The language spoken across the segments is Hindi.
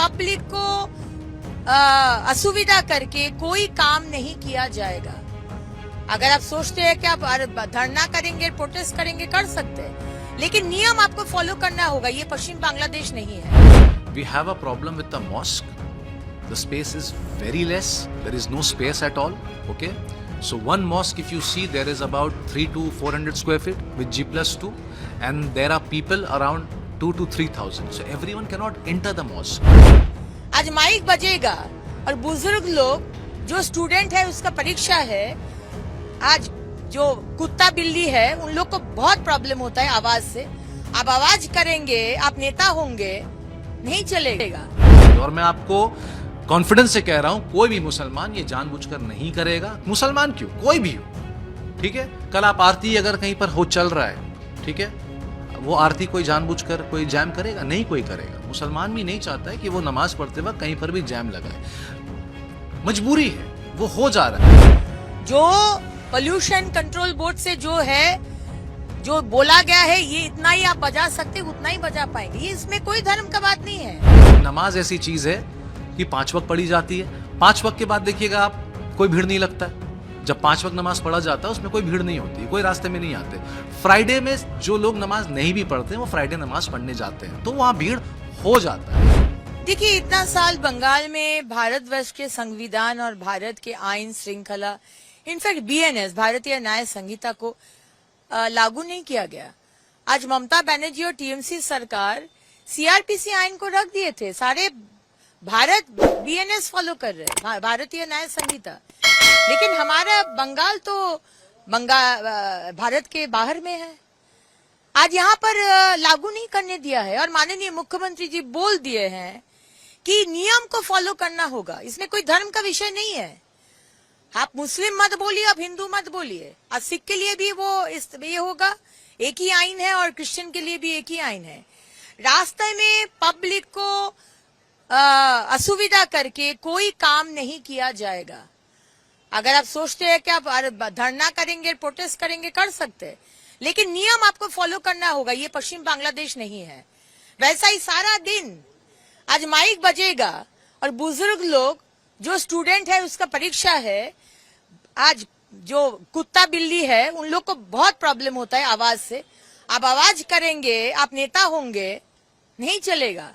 पब्लिक को असुविधा करके कोई काम नहीं किया जाएगा। अगर आप सोचते हैं कि आप धरना करेंगे, प्रोटेस्ट करेंगे, कर सकते हैं, लेकिन नियम आपको फॉलो करना होगा। ये पश्चिम बांग्लादेश नहीं है। We have a problem with the mosque. The space is very less. There is no space at all. Okay. So one mosque, if you see, there is about 300 to 400 square feet with G+2, and there are people around 2 to 3,000. So everyone cannot enter the mosque. आज माइक बजेगा और बुजुर्ग लोग जो स्टूडेंट है उसका परीक्षा है, आज जो कुत्ता बिल्ली है उन लोग को बहुत प्रॉब्लम होता है आवाज से। आप आवाज करेंगे, आप नेता होंगे, नहीं चलेगा। और मैं आपको कॉन्फिडेंस से कह रहा हूं, कोई भी मुसलमान ये जानबूझकर नहीं करेगा। मुसलमान क्यों, कोई भी हो, ठीक है। कल आप आरती अगर कहीं पर हो चल रहा है, ठीक है, वो आरती कोई जानबूझकर कोई जैम करेगा? नहीं कोई करेगा। मुसलमान भी नहीं चाहता है कि वो नमाज पढ़ते वक्त कहीं पर भी जैम लगाए। मजबूरी है, वो हो जा रहा है। जो पोल्यूशन कंट्रोल बोर्ड से जो है, जो बोला गया है, ये इतना ही आप बजा सकते, उतना ही बजा पाएंगे। ये इसमें कोई धर्म का बात नहीं है। नमाज ऐसी चीज है कि 5 वक्त पढ़ी जाती है। 5 वक्त के बाद देखिएगा आप, कोई भीड़ नहीं लगता है। जब 5 वक्त नमाज पढ़ा जाता है उसमें कोई भीड़ नहीं होती, कोई रास्ते में नहीं आते। फ्राइडे में जो लोग नमाज नहीं भी पढ़ते वो फ्राइडे नमाज पढ़ने जाते हैं, तो वहां भीड़ हो जाता है। देखिए, इतना साल बंगाल में भारतवर्ष के संविधान और भारत के आईन श्रृंखला, इनफैक्ट BNS भारतीय न्याय संहिता को लागू नहीं किया गया। आज ममता बनर्जी और TMC सरकार CRPC आइन को रख दिए थे। सारे भारत BNS फॉलो कर रहे, भारतीय न्याय संहिता, लेकिन हमारा बंगाल तो भारत के बाहर में है। आज यहाँ पर लागू नहीं करने दिया है और माननीय मुख्यमंत्री जी बोल दिए हैं कि नियम को फॉलो करना होगा। इसमें कोई धर्म का विषय नहीं है। आप मुस्लिम मत बोलिए, आप हिंदू मत बोलिए। आज सिख के लिए भी ये होगा, एक ही आइन है, और क्रिश्चियन के लिए भी एक ही आइन है। रास्ते में पब्लिक को असुविधा करके कोई काम नहीं किया जाएगा। अगर आप सोचते हैं कि आप धरना करेंगे, प्रोटेस्ट करेंगे, कर सकते हैं, लेकिन नियम आपको फॉलो करना होगा। ये पश्चिम बांग्लादेश नहीं है। वैसा ही सारा दिन आज माइक बजेगा और बुजुर्ग लोग जो स्टूडेंट है उसका परीक्षा है, आज जो कुत्ता बिल्ली है उन लोग को बहुत प्रॉब्लम होता है आवाज से। आप आवाज करेंगे, आप नेता होंगे, नहीं चलेगा।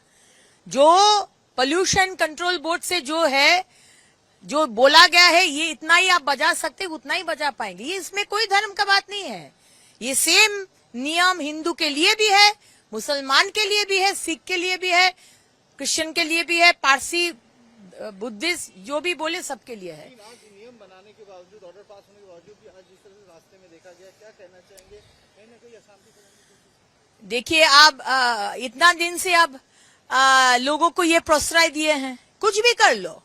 जो पोल्यूशन कंट्रोल बोर्ड से जो है, जो बोला गया है, ये इतना ही आप बजा सकते, उतना ही बजा पाएंगे। ये इसमें कोई धर्म का बात नहीं है। ये सेम नियम हिंदू के लिए भी है, मुसलमान के लिए भी है, सिख के लिए भी है, क्रिश्चियन के लिए भी है, पारसी, बुद्धिस्ट, जो भी बोले सबके लिए है। नियम बनाने के बावजूद, ऑर्डर पास होने के बावजूद भी आज जिस तरह से रास्ते में देखा गया, क्या कहना चाहेंगे? कहीं ना कहीं अशांति फैलाने की। देखिए, आप इतना दिन से आप लोगों को ये प्रोत्साहन दिए हैं, कुछ भी कर लो,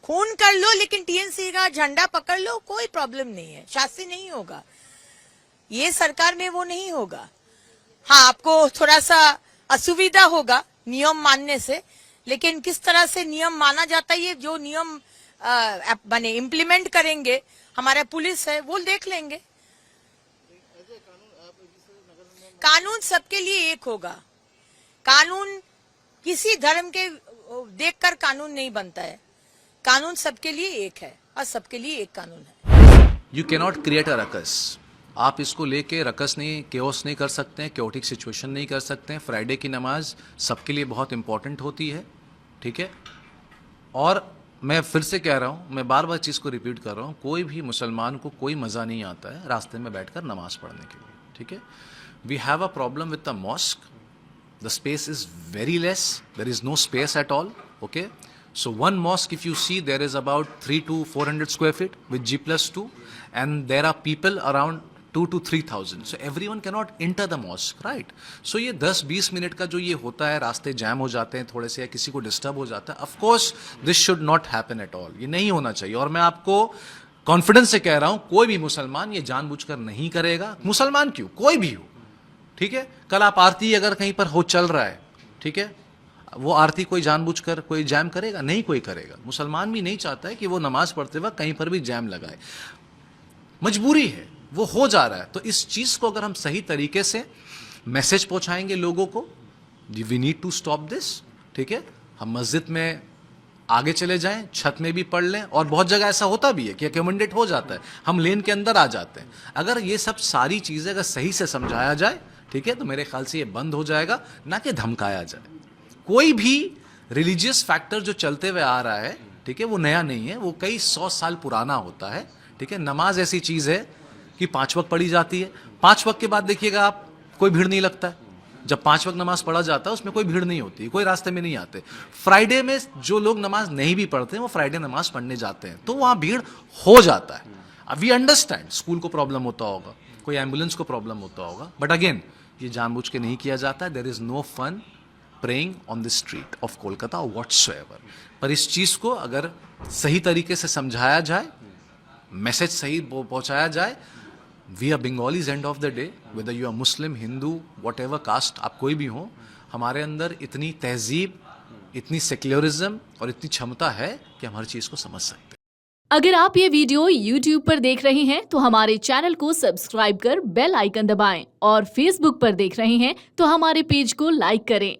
खून कर लो, लेकिन TNC का झंडा पकड़ लो, कोई प्रॉब्लम नहीं है। शास्त्री नहीं होगा, ये सरकार में वो नहीं होगा। हाँ, आपको थोड़ा सा असुविधा होगा नियम मानने से, लेकिन किस तरह से नियम माना जाता है, ये जो नियम बने इम्प्लीमेंट करेंगे हमारा पुलिस है, वो देख लेंगे। कानून सबके लिए एक होगा। कानून किसी धर्म के देखकर कानून नहीं बनता है। कानून सबके लिए एक है और सबके लिए एक कानून है। You cannot create a ruckus. आप इसको लेके रकस नहीं, केओस नहीं कर सकते हैं, क्योटिक सिचुएशन नहीं कर सकते हैं। फ्राइडे की नमाज सबके लिए बहुत इंपॉर्टेंट होती है, ठीक है। और मैं फिर से कह रहा हूँ, मैं बार बार चीज़ को रिपीट कर रहा हूँ, कोई भी मुसलमान को कोई मज़ा नहीं आता है रास्ते में बैठकर नमाज पढ़ने के लिए, ठीक है। We have a problem with the mosque. The space is very less, there is no space at all, okay. So one mosque, if you see, there is about 300 to 400 square feet with G+2, and there are people around 2 to 3,000. So everyone cannot enter the mosque, right? So ये 10-20 मिनट का जो ये होता है, रास्ते जैम हो जाते हैं थोड़े से, या किसी को डिस्टर्ब हो जाता है, of course this should not happen at all. ये नहीं होना चाहिए। और मैं आपको कॉन्फिडेंस से कह रहा हूँ, कोई भी मुसलमान ये जानबूझकर नहीं करेगा। मुसलमान क्यों, कोई भी हो, ठीक है। कल आप आरती अगर कहीं पर हो चल रहा है, ठीक है, वो आरती कोई जानबूझकर कोई जैम करेगा? नहीं कोई करेगा। मुसलमान भी नहीं चाहता है कि वो नमाज पढ़ते वक्त कहीं पर भी जैम लगाए। मजबूरी है, वो हो जा रहा है। तो इस चीज को अगर हम सही तरीके से मैसेज पहुंचाएंगे लोगों को, we need to stop this, ठीक है। हम मस्जिद में आगे चले जाएं, छत में भी पढ़ लें, और बहुत जगह ऐसा होता भी है कि अकोमोडेट हो जाता है, हम लेन के अंदर आ जाते हैं। अगर ये सब सारी चीज़ें अगर सही से समझाया जाए, ठीक है, तो मेरे ख्याल से ये बंद हो जाएगा, ना कि धमकाया जाए। कोई भी रिलीजियस फैक्टर जो चलते हुए आ रहा है, ठीक है, वो नया नहीं है, वो कई 100 साल पुराना होता है, ठीक है। नमाज ऐसी चीज़ है कि 5 वक्त पढ़ी जाती है, 5 वक्त के बाद देखिएगा आप, कोई भीड़ नहीं लगता है। जब 5 वक्त नमाज पढ़ा जाता है उसमें कोई भीड़ नहीं होती, कोई रास्ते में नहीं आते। फ्राइडे में जो लोग नमाज नहीं भी पढ़ते हैं वो फ्राइडे नमाज पढ़ने जाते हैं, तो वहाँ भीड़ हो जाता है। अब वी अंडरस्टैंड स्कूल को प्रॉब्लम होता होगा, कोई एम्बुलेंस को प्रॉब्लम होता होगा, बट अगेन ये जानबूझ के नहीं किया जाता है। There is no fun praying on the street of Kolkata whatsoever. पर इस चीज़ को अगर सही तरीके से समझाया जाए, मैसेज सही पहुंचाया जाए, we are Bengalis end of the day, whether you are Muslim, Hindu, whatever caste आप कोई भी हो, हमारे अंदर इतनी तहजीब, इतनी सेक्युलरिज्म और इतनी क्षमता है कि हम हर चीज़ को समझ सकते हैं। अगर आप ये वीडियो YouTube पर देख रहे हैं तो हमारे चैनल को सब्सक्राइब कर बेल आइकन दबाएं, और Facebook पर देख रहे हैं तो हमारे पेज को लाइक करें।